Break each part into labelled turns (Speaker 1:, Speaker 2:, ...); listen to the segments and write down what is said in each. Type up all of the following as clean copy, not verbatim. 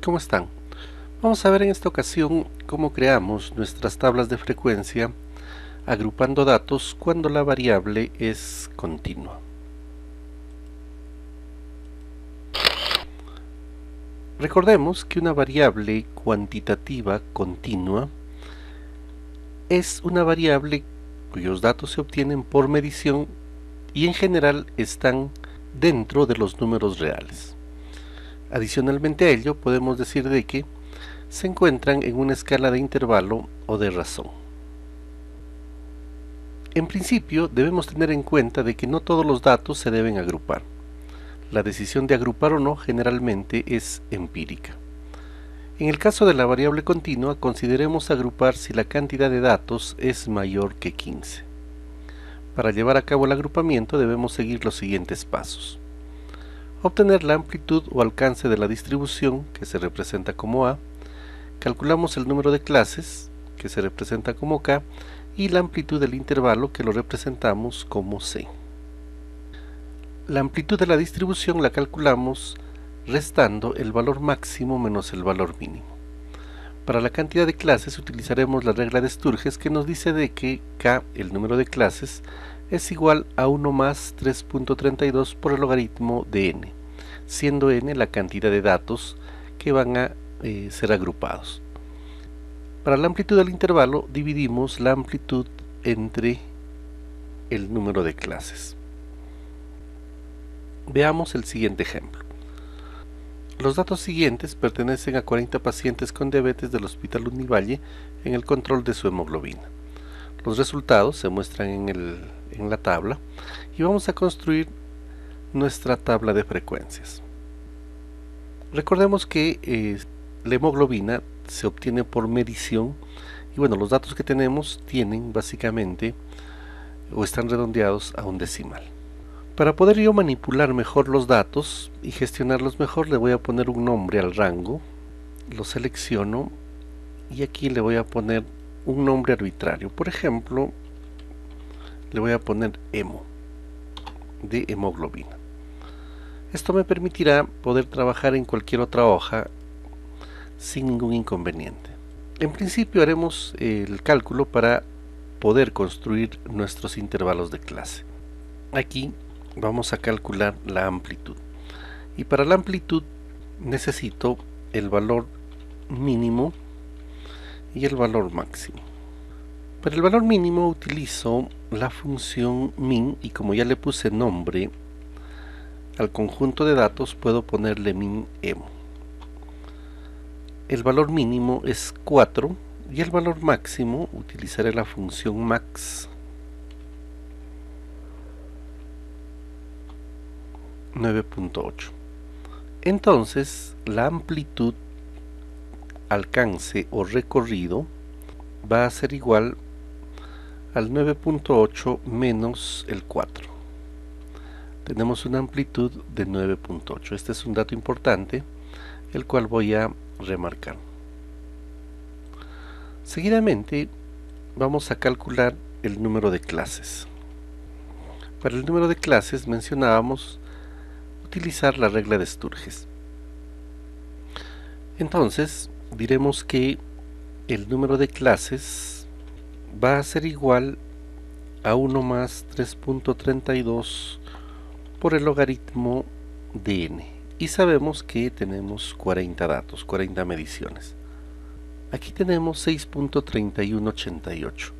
Speaker 1: ¿Cómo están? Vamos a ver en esta ocasión cómo creamos nuestras tablas de frecuencia agrupando datos cuando la variable es continua. Recordemos que una variable cuantitativa continua es una variable cuyos datos se obtienen por medición y en general están dentro de los números reales. Adicionalmente a ello, podemos decir de que se encuentran en una escala de intervalo o de razón. En principio, debemos tener en cuenta de que no todos los datos se deben agrupar. La decisión de agrupar o no generalmente es empírica. En el caso de la variable continua, consideremos agrupar si la cantidad de datos es mayor que 15. Para llevar a cabo el agrupamiento debemos seguir los siguientes pasos. Obtener la amplitud o alcance de la distribución, que se representa como A. Calculamos el número de clases, que se representa como K, y la amplitud del intervalo, que lo representamos como C. La amplitud de la distribución la calculamos restando el valor máximo menos el valor mínimo. Para la cantidad de clases utilizaremos la regla de Sturges, que nos dice de que K, el número de clases, es igual a 1 más 3.32 por el logaritmo de n, siendo n la cantidad de datos que van a ser agrupados. Para la amplitud del intervalo dividimos la amplitud entre el número de clases. Veamos el siguiente ejemplo. Los datos siguientes pertenecen a 40 pacientes con diabetes del Hospital Univalle en el control de su hemoglobina. Los resultados se muestran en la tabla y vamos a construir nuestra tabla de frecuencias. Recordemos que la hemoglobina se obtiene por medición y bueno, los datos que tenemos tienen básicamente o están redondeados a un decimal. Para poder yo manipular mejor los datos y gestionarlos mejor, le voy a poner un nombre al rango, lo selecciono y aquí le voy a poner un nombre arbitrario. Por ejemplo, le voy a poner hemo, de hemoglobina. Esto me permitirá poder trabajar en cualquier otra hoja sin ningún inconveniente. En principio haremos el cálculo para poder construir nuestros intervalos de clase. Aquí vamos a calcular la amplitud. Y para la amplitud necesito el valor mínimo y el valor máximo. Para el valor mínimo utilizo la función min y como ya le puse nombre al conjunto de datos puedo ponerle min emo. El valor mínimo es 4 y el valor máximo utilizaré la función max 9.8. Entonces la amplitud, alcance o recorrido va a ser igual al 9.8 menos el 4. Tenemos una amplitud de 9.8. Este es un dato importante, el cual voy a remarcar. Seguidamente vamos a calcular el número de clases. Para el número de clases mencionábamos utilizar la regla de Sturges. Entonces diremos que el número de clases va a ser igual a 1 más 3.32 por el logaritmo de n y sabemos que tenemos 40 datos, 40 mediciones. Aquí tenemos 6.3188.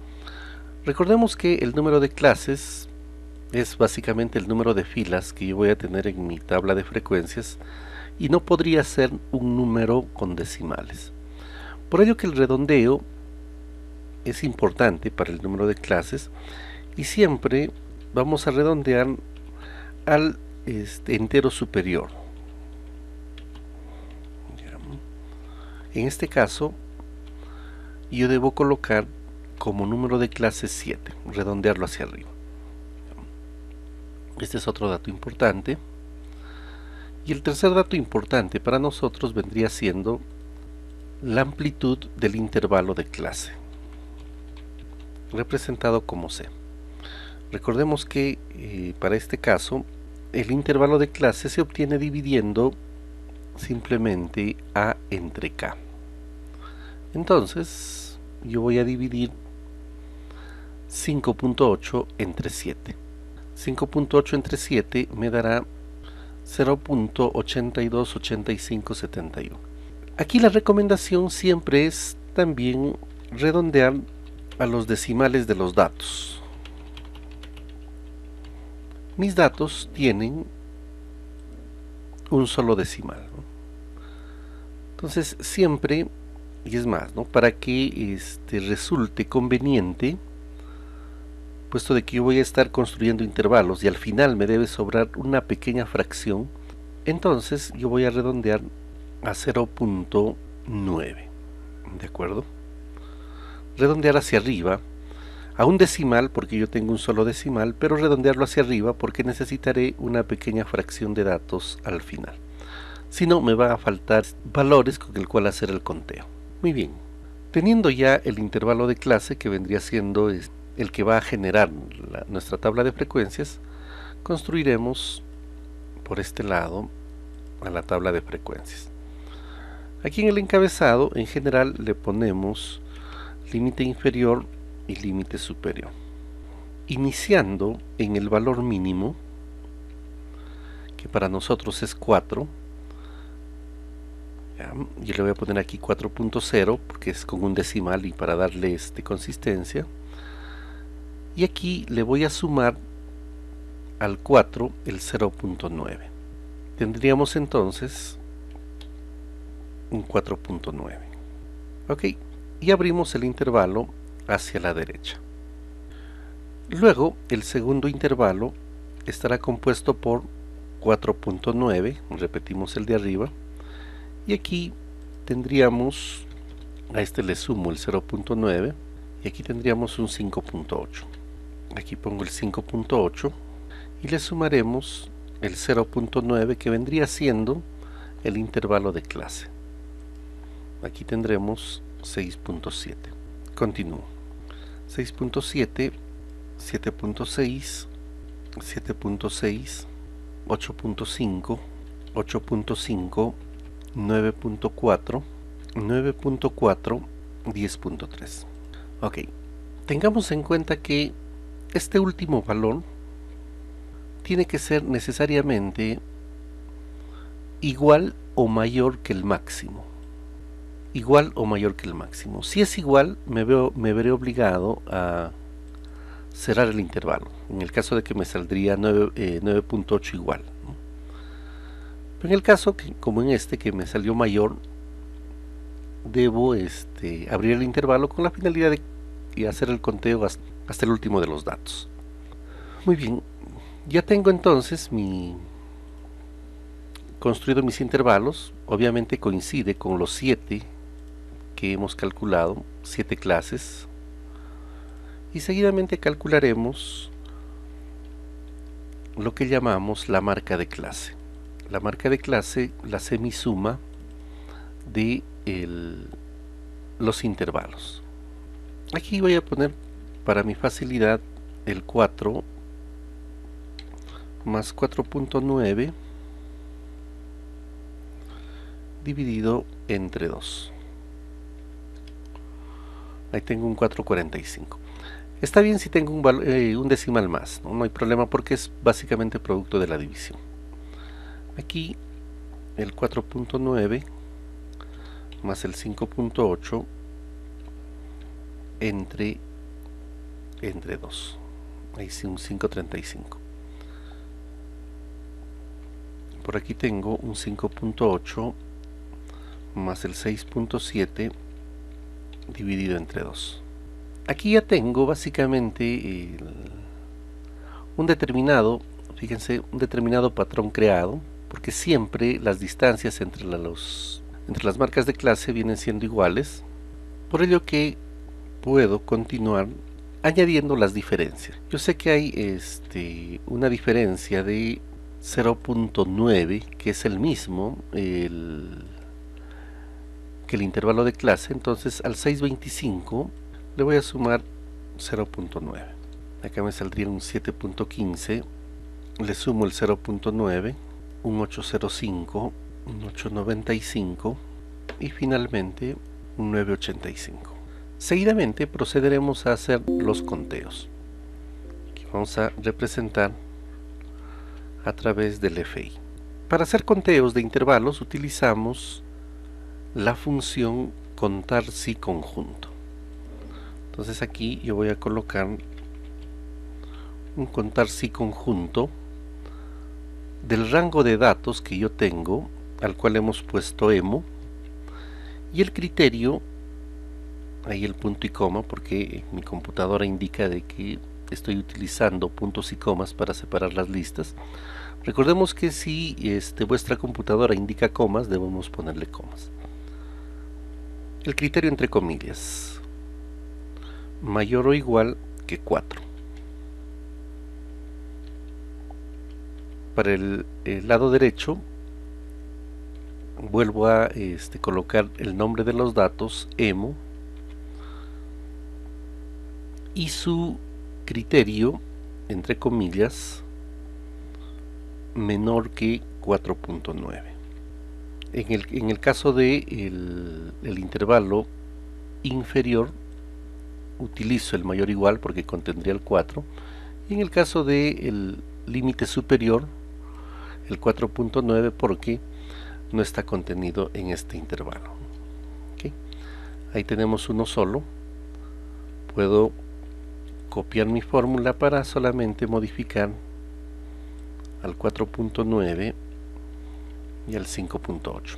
Speaker 1: Recordemos que el número de clases es básicamente el número de filas que yo voy a tener en mi tabla de frecuencias y no podría ser un número con decimales. Por ello que el redondeo es importante para el número de clases y siempre vamos a redondear al entero superior. En este caso yo debo colocar como número de clase 7, redondearlo hacia arriba. Este es otro dato importante. Y el tercer dato importante para nosotros vendría siendo la amplitud del intervalo de clase, representado como C. Recordemos que para este caso el intervalo de clase se obtiene dividiendo simplemente A entre K. Entonces yo voy a dividir 5.8 entre 7. 5.8 entre 7 me dará 0.828571. Aquí la recomendación siempre es también redondear a los decimales de los datos. Mis datos tienen un solo decimal, ¿no? Entonces siempre, y es más, ¿no?, para que resulte conveniente, puesto de que yo voy a estar construyendo intervalos y al final me debe sobrar una pequeña fracción, entonces yo voy a redondear a 0.9, ¿de acuerdo? Redondear hacia arriba a un decimal porque yo tengo un solo decimal, pero redondearlo hacia arriba porque necesitaré una pequeña fracción de datos al final. Si no, me van a faltar valores con el cual hacer el conteo. Muy bien, teniendo ya el intervalo de clase, que vendría siendo el que va a generar nuestra tabla de frecuencias, construiremos por este lado a la tabla de frecuencias. Aquí en el encabezado, en general, le ponemos límite inferior y límite superior, iniciando en el valor mínimo, que para nosotros es 4. Yo le voy a poner aquí 4.0 porque es con un decimal y para darle consistencia, y aquí le voy a sumar al 4 el 0.9. tendríamos entonces un 4.9. ok, y abrimos el intervalo hacia la derecha. Luego el segundo intervalo estará compuesto por 4.9, repetimos el de arriba, y aquí tendríamos, a este le sumo el 0.9, y aquí tendríamos un 5.8. Aquí pongo el 5.8 y le sumaremos el 0.9, que vendría siendo el intervalo de clase. Aquí tendremos 6.7. Continúo. 6.7, 7.6, 7.6, 8.5, 8.5, 9.4, 9.4, 10.3. ok, tengamos en cuenta que este último valor tiene que ser necesariamente igual o mayor que el máximo. Igual o mayor que el máximo. Si es igual, me veré obligado a cerrar el intervalo, en el caso de que me saldría 9.8 igual, ¿no? Pero en el caso, como en que me salió mayor, debo abrir el intervalo con la finalidad de hacer el conteo hasta el último de los datos. Muy bien, ya tengo entonces construido mis intervalos. Obviamente coincide con los 7 que hemos calculado, 7 clases, y seguidamente calcularemos lo que llamamos la marca de clase. La marca de clase, la semisuma de los intervalos. Aquí voy a poner, para mi facilidad, el 4 más 4.9 dividido entre 2. Ahí tengo un 4.45. Está bien si tengo un decimal más, ¿no? No hay problema porque es básicamente producto de la división. Aquí el 4.9 más el 5.8 entre 2. Ahí sí, un 5.35. Por aquí tengo un 5.8 más el 6.7 dividido entre 2. Aquí ya tengo básicamente un determinado, fíjense, un determinado patrón creado, porque siempre las distancias entre las marcas de clase vienen siendo iguales, por ello que puedo continuar añadiendo las diferencias. Yo sé que hay una diferencia de 0.9, que es el mismo que el intervalo de clase. Entonces al 6.25 le voy a sumar 0.9. Acá me saldría un 7.15, le sumo el 0.9, un 8.05, un 895 y finalmente un 985. Seguidamente procederemos a hacer los conteos, que vamos a representar a través del FI. Para hacer conteos de intervalos utilizamos la función contar si conjunto. Entonces aquí yo voy a colocar un contar si conjunto del rango de datos que yo tengo, al cual hemos puesto emo, y el criterio, ahí el punto y coma, porque mi computadora indica de que estoy utilizando puntos y comas para separar las listas. Recordemos que si vuestra computadora indica comas, debemos ponerle comas. El criterio entre comillas, mayor o igual que 4. Para el lado derecho vuelvo a colocar el nombre de los datos, emo, y su criterio, entre comillas, menor que 4.9. En el caso de el intervalo inferior, utilizo el mayor o igual porque contendría el 4, y en el caso del límite superior, el 4.9, porque no está contenido en este intervalo. ¿Okay? Ahí tenemos uno solo. Puedo copiar mi fórmula para solamente modificar al 4.9 y al 5.8.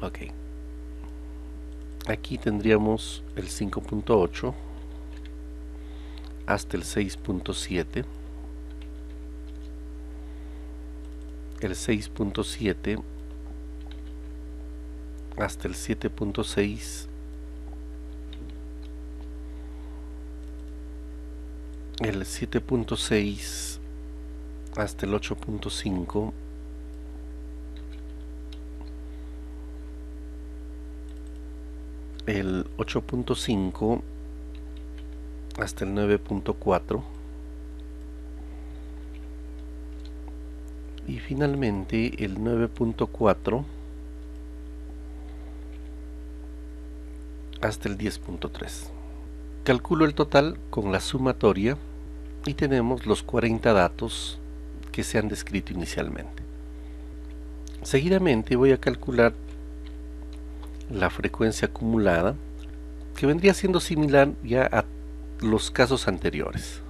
Speaker 1: Ok. Aquí tendríamos el 5.8 hasta el 6.7, el 6.7 hasta el 7.6, el 7.6 hasta el 8.5, el 8.5 hasta el 9.4 y finalmente el 9.4 hasta el 10.3. Calculo el total con la sumatoria y tenemos los 40 datos que se han descrito inicialmente. Seguidamente voy a calcular la frecuencia acumulada, que vendría siendo similar ya a los casos anteriores.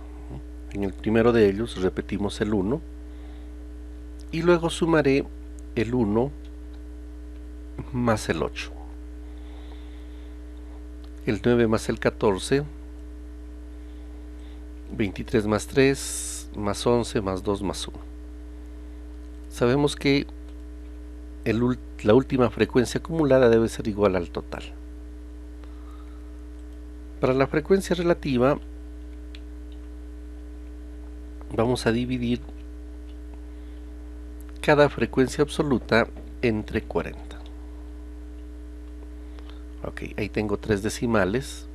Speaker 1: En el primero de ellos repetimos el 1 y luego sumaré el 1 más el 8, el 9 más el 14, 23 más 3 más 11 más 2 más 1. Sabemos que la última frecuencia acumulada debe ser igual al total. Para la frecuencia relativa vamos a dividir cada frecuencia absoluta entre 40. Ok, ahí tengo 3 decimales,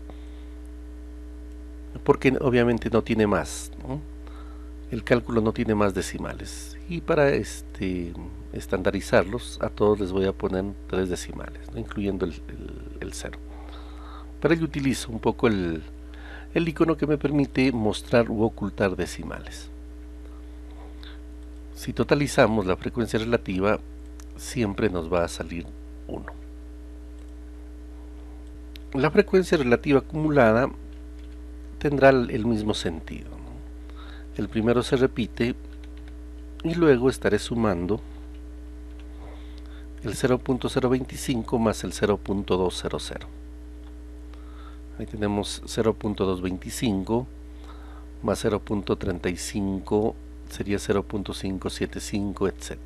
Speaker 1: porque obviamente no tiene más, ¿no? El cálculo no tiene más decimales, y para estandarizarlos a todos les voy a poner 3 decimales, ¿no? Incluyendo el 0. Para ello utilizo un poco el icono que me permite mostrar u ocultar decimales. Si totalizamos la frecuencia relativa, siempre nos va a salir 1. La frecuencia relativa acumulada tendrá el mismo sentido, ¿no? El primero se repite y luego estaré sumando el 0.025 más el 0.200. Ahí tenemos 0.225 más 0.35 sería 0.575, etc.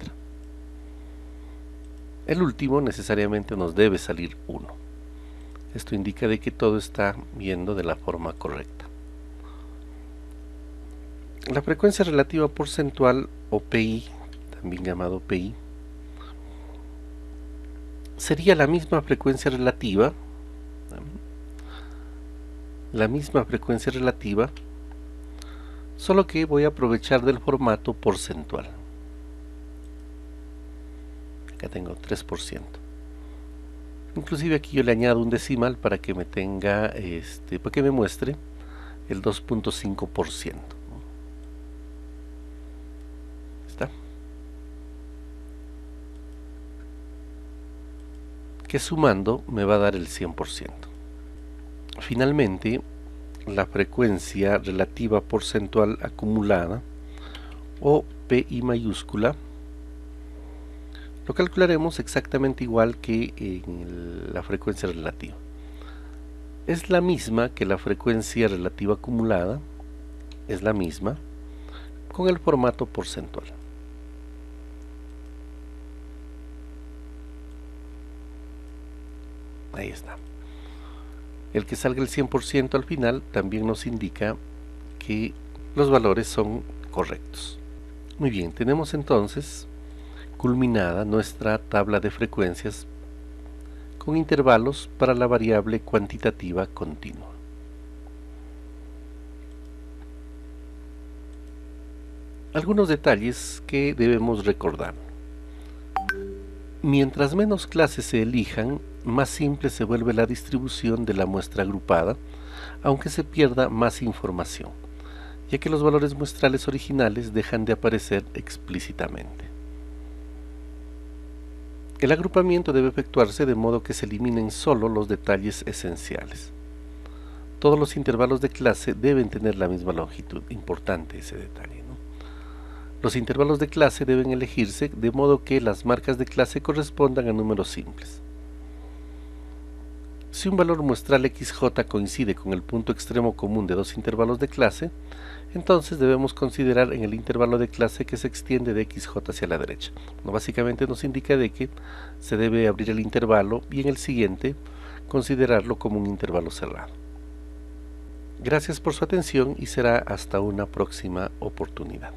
Speaker 1: El último necesariamente nos debe salir 1. Esto indica de que todo está yendo de la forma correcta. La frecuencia relativa porcentual, o PI, también llamado PI, sería la misma frecuencia relativa, solo que voy a aprovechar del formato porcentual. Acá tengo 3%. Inclusive aquí yo le añado un decimal para que me tenga, para que me muestre el 2.5%. ¿Está? Que sumando me va a dar el 100%. Finalmente, la frecuencia relativa porcentual acumulada, o PI mayúscula, lo calcularemos exactamente igual que en la frecuencia relativa. Es la misma que la frecuencia relativa acumulada, es la misma, con el formato porcentual. Ahí está. El que salga el 100% al final también nos indica que los valores son correctos. Muy bien, tenemos entonces culminada nuestra tabla de frecuencias con intervalos para la variable cuantitativa continua. Algunos detalles que debemos recordar. Mientras menos clases se elijan, más simple se vuelve la distribución de la muestra agrupada, aunque se pierda más información, ya que los valores muestrales originales dejan de aparecer explícitamente. El agrupamiento debe efectuarse de modo que se eliminen solo los detalles esenciales. Todos los intervalos de clase deben tener la misma longitud, importante ese detalle, ¿no? Los intervalos de clase deben elegirse de modo que las marcas de clase correspondan a números simples. Si un valor muestral XJ coincide con el punto extremo común de dos intervalos de clase, entonces debemos considerar en el intervalo de clase que se extiende de XJ hacia la derecha. Básicamente nos indica de que se debe abrir el intervalo y en el siguiente considerarlo como un intervalo cerrado. Gracias por su atención y será hasta una próxima oportunidad.